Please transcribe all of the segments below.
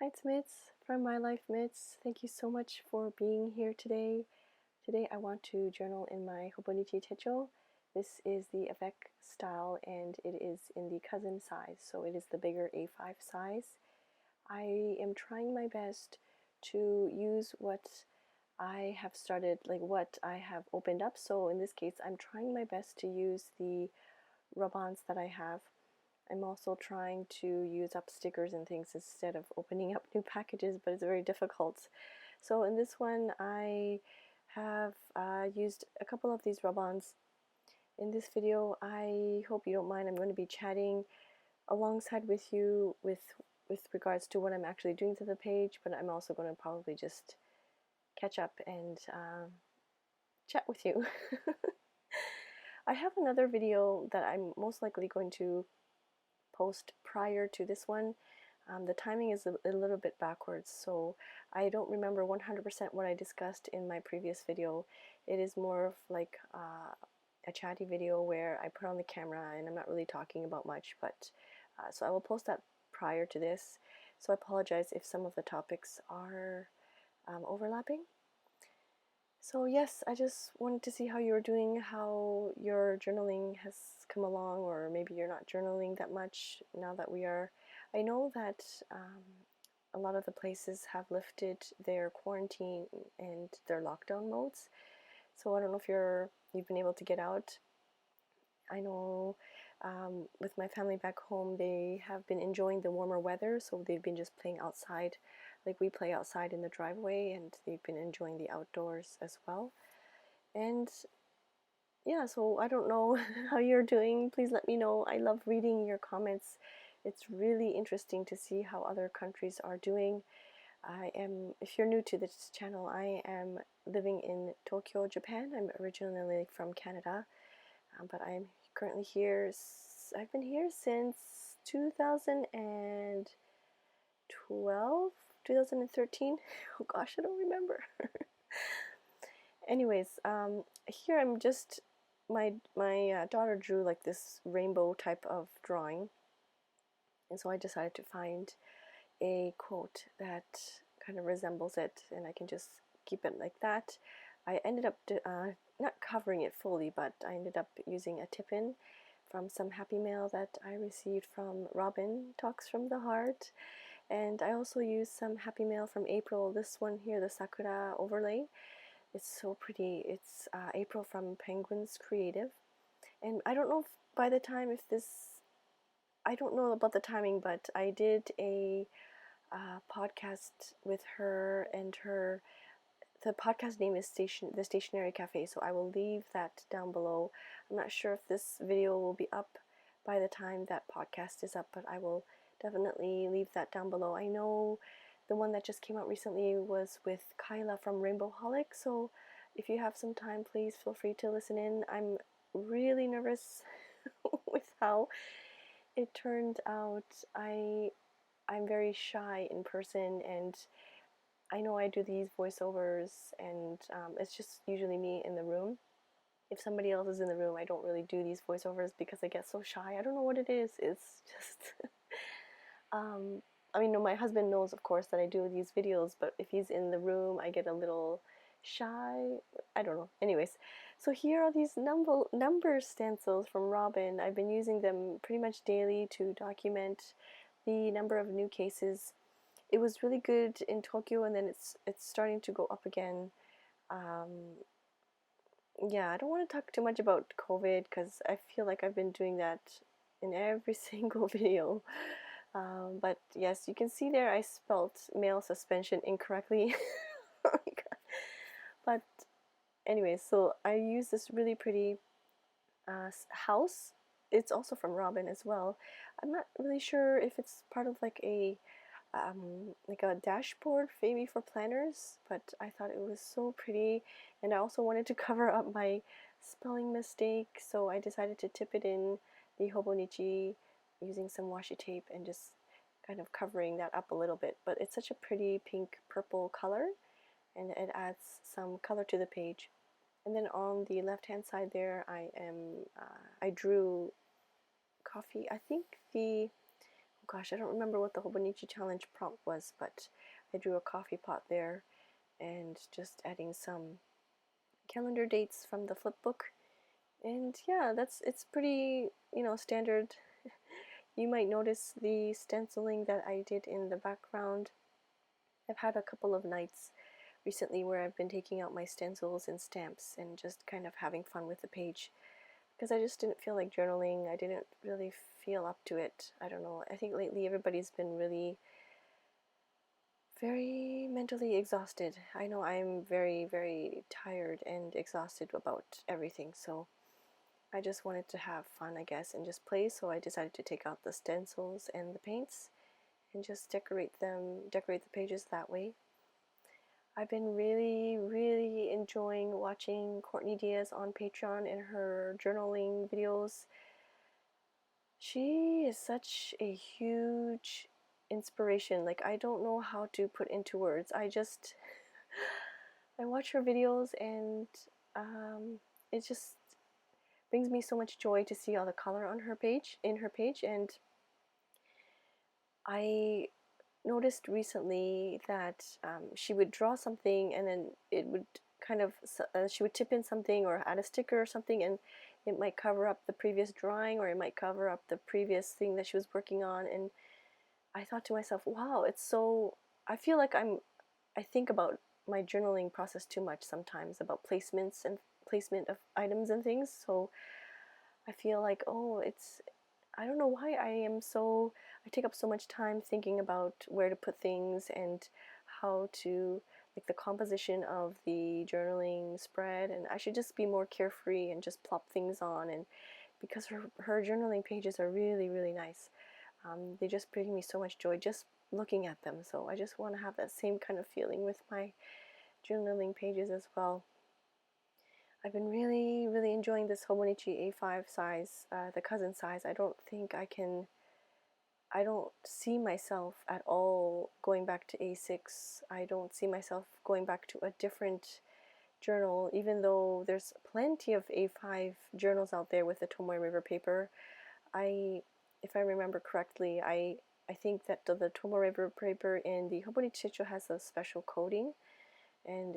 Hi, it's Mitz from My Life Mitz. Thank you so much for being here today. Today I want to journal in my Hobonichi techo. This is the Avec style and it is in the cousin size, so it is the bigger A5 size. I am trying my best to use what I have started, like what I have opened up. So in this case, I'm trying my best to use the rub-ons that I have. I'm also trying to use up stickers and things instead of opening up new packages, but it's very difficult. So in this one, I have used a couple of these rub-ons. In this video, I hope you don't mind, I'm going to be chatting alongside with you with regards to what I'm actually doing to the page, but I'm also going to probably just catch up and chat with you. I have another video that I'm most likely going to post prior to this one. The timing is a little bit backwards, so I don't remember 100% what I discussed in my previous video. It is more of like a chatty video where I put on the camera and I'm not really talking about much, but so I will post that prior to this. So I apologize if some of the topics are overlapping. So yes, I just wanted to see how you're doing, how your journaling has come along, or maybe you're not journaling that much now that we are. I know that a lot of the places have lifted their quarantine and their lockdown modes. So I don't know if you've been able to get out. I know with my family back home, they have been enjoying the warmer weather, so they've been just playing outside. Like we play outside in the driveway, and they've been enjoying the outdoors as well. And yeah, so I don't know how you're doing. Please let me know. I love reading your comments. It's really interesting to see how other countries are doing. If you're new to this channel, I am living in Tokyo, Japan. I'm originally from Canada, but I'm currently here. I've been here since 2012, 2013. Oh gosh, I don't remember. Anyways, here I'm just, my daughter drew like this rainbow type of drawing, and so I decided to find a quote that kind of resembles it, and I can just keep it like that. I ended up not covering it fully, but I ended up using a tip-in from some happy mail that I received from Robin Talks from the Heart, and I also used some happy mail from April. This one here, the Sakura overlay, it's so pretty. It's April from Penguins Creative, and I don't know if by the time if this, I don't know about the timing, but I did a podcast with her, and the podcast name is The Stationery Cafe, so I will leave that down below. I'm not sure if this video will be up by the time that podcast is up, but I will definitely leave that down below. I know the one that just came out recently was with Kyla from Rainbowholic, so if you have some time, please feel free to listen in. I'm really nervous with how it turned out. I'm very shy in person, and I know I do these voiceovers, and it's just usually me in the room. If somebody else is in the room, I don't really do these voiceovers because I get so shy. I don't know what it is. It's just I mean, no, my husband knows, of course, that I do these videos, but if he's in the room, I get a little shy. I don't know. Anyways, so here are these number stencils from Robin. I've been using them pretty much daily to document the number of new cases. It was really good in Tokyo, and then it's starting to go up again. Yeah, I don't want to talk too much about COVID because I feel like I've been doing that in every single video. But yes, you can see there I spelt male suspension incorrectly. Oh my god. But anyway, so I use this really pretty house. It's also from Robin as well. I'm not really sure if it's part of like a dashboard maybe for planners, but I thought it was so pretty, and I also wanted to cover up my spelling mistake, so I decided to tip it in the Hobonichi using some washi tape and just kind of covering that up a little bit. But it's such a pretty pink purple color, and it adds some color to the page. And then on the left hand side there, I drew coffee. I think the gosh, I don't remember what the Hobonichi challenge prompt was, but I drew a coffee pot there and just adding some calendar dates from the flip book. And yeah, it's pretty, standard. You might notice the stenciling that I did in the background. I've had a couple of nights recently where I've been taking out my stencils and stamps and just kind of having fun with the page, because I just didn't feel like journaling. I didn't really feel up to it. I don't know. I think lately everybody's been really very mentally exhausted. I know I'm very, very tired and exhausted about everything, so I just wanted to have fun, I guess, and just play, so I decided to take out the stencils and the paints and just decorate the pages that way. I've been really, really enjoying watching Courtney Diaz on Patreon and her journaling videos. She is such a huge inspiration. Like, I don't know how to put into words. I watch her videos, and it just brings me so much joy to see all the color on her page, and I noticed recently that she would draw something, and then it would kind of she would tip in something or add a sticker or something, and it might cover up the previous drawing, or it might cover up the previous thing that she was working on. And I thought to myself, wow, it's so, I feel like I think about my journaling process too much sometimes, about placements and placement of items and things. So I feel like, oh, I don't know why I take up so much time thinking about where to put things and how to, like, the composition of the journaling spread, and I should just be more carefree and just plop things on. And because her journaling pages are really, really nice, they just bring me so much joy just looking at them. So I just want to have that same kind of feeling with my journaling pages as well. I've been really, really enjoying this Hobonichi A5 size, the cousin size. I don't see myself at all going back to A6. I don't see myself going back to a different journal, even though there's plenty of A5 journals out there with the Tomoe River paper. If I remember correctly, I think that the Tomoe River paper in the Hobonichi has a special coating, and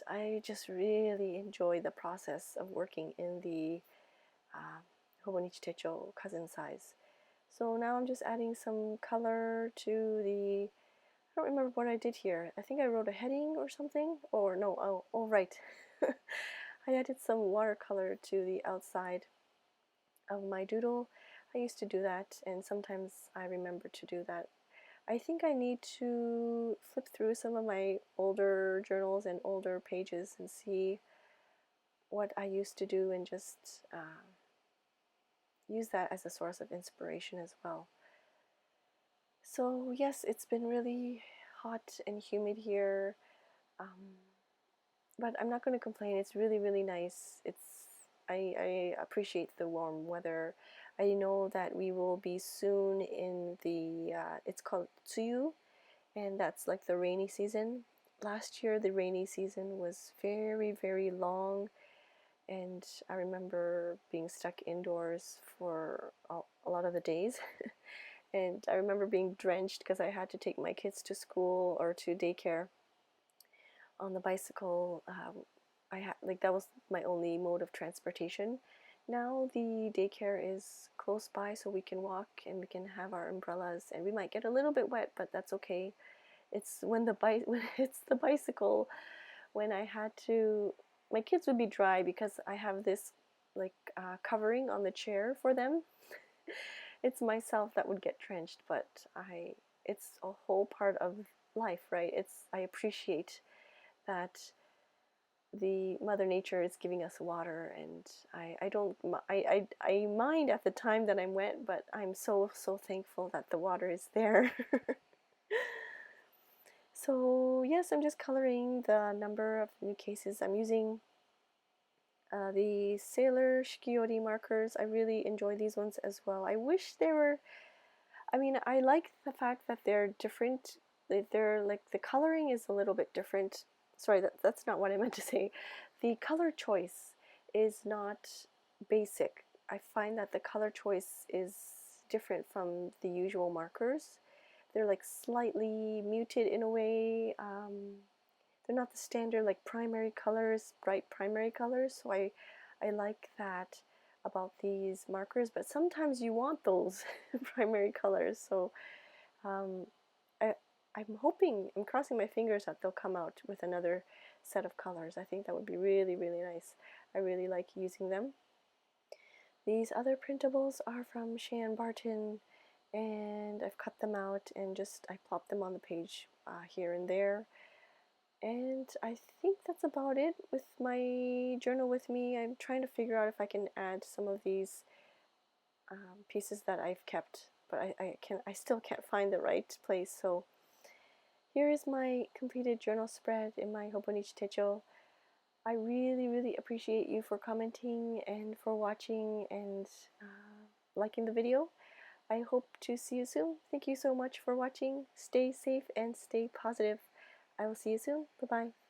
I just really enjoy the process of working in the Hobonichi cousin size. So now I'm just adding some color to I don't remember what I did here. I think I wrote a heading or something, or no, oh right. I added some watercolor to the outside of my doodle. I used to do that, and sometimes I remember to do that. I think I need to flip through some of my older journals and older pages and see what I used to do, and just use that as a source of inspiration as well. So yes, it's been really hot and humid here, but I'm not going to complain. It's really, really nice. I appreciate the warm weather. I know that we will be soon in the it's called Tsuyu, and that's like the rainy season. Last year the rainy season was very, very long, and I remember being stuck indoors for a lot of the days. And I remember being drenched because I had to take my kids to school or to daycare on the bicycle. That was my only mode of transportation. Now the daycare is close by, so we can walk and we can have our umbrellas, and we might get a little bit wet, but that's okay. It's when it's the bicycle, when I had to, my kids would be dry because I have this covering on the chair for them. It's myself that would get drenched, but it's a whole part of life, right? I appreciate that the Mother Nature is giving us water, and I mind at the time that I'm wet, but I'm so thankful that the water is there. So yes, I'm just coloring the number of new cases. I'm using the Sailor Shikiori markers. I really enjoy these ones as well. I wish they were, I like the fact that they're different. They're like, the coloring is a little bit different. Sorry, that's not what I meant to say. The color choice is not basic. I find that the color choice is different from the usual markers. They're like slightly muted in a way. They're not the standard like primary colors, bright primary colors, so I like that about these markers, but sometimes you want those primary colors, so um, I'm hoping, I'm crossing my fingers that they'll come out with another set of colors. I think that would be really, really nice. I really like using them. These other printables are from Cheyenne Barton, and I've cut them out and I plopped them on the page here and there. And I think that's about it with my journal with me. I'm trying to figure out if I can add some of these pieces that I've kept, but I still can't find the right place. So here is my completed journal spread in my Hobonichi Techo. I really, really appreciate you for commenting and for watching and liking the video. I hope to see you soon. Thank you so much for watching. Stay safe and stay positive. I will see you soon. Bye-bye.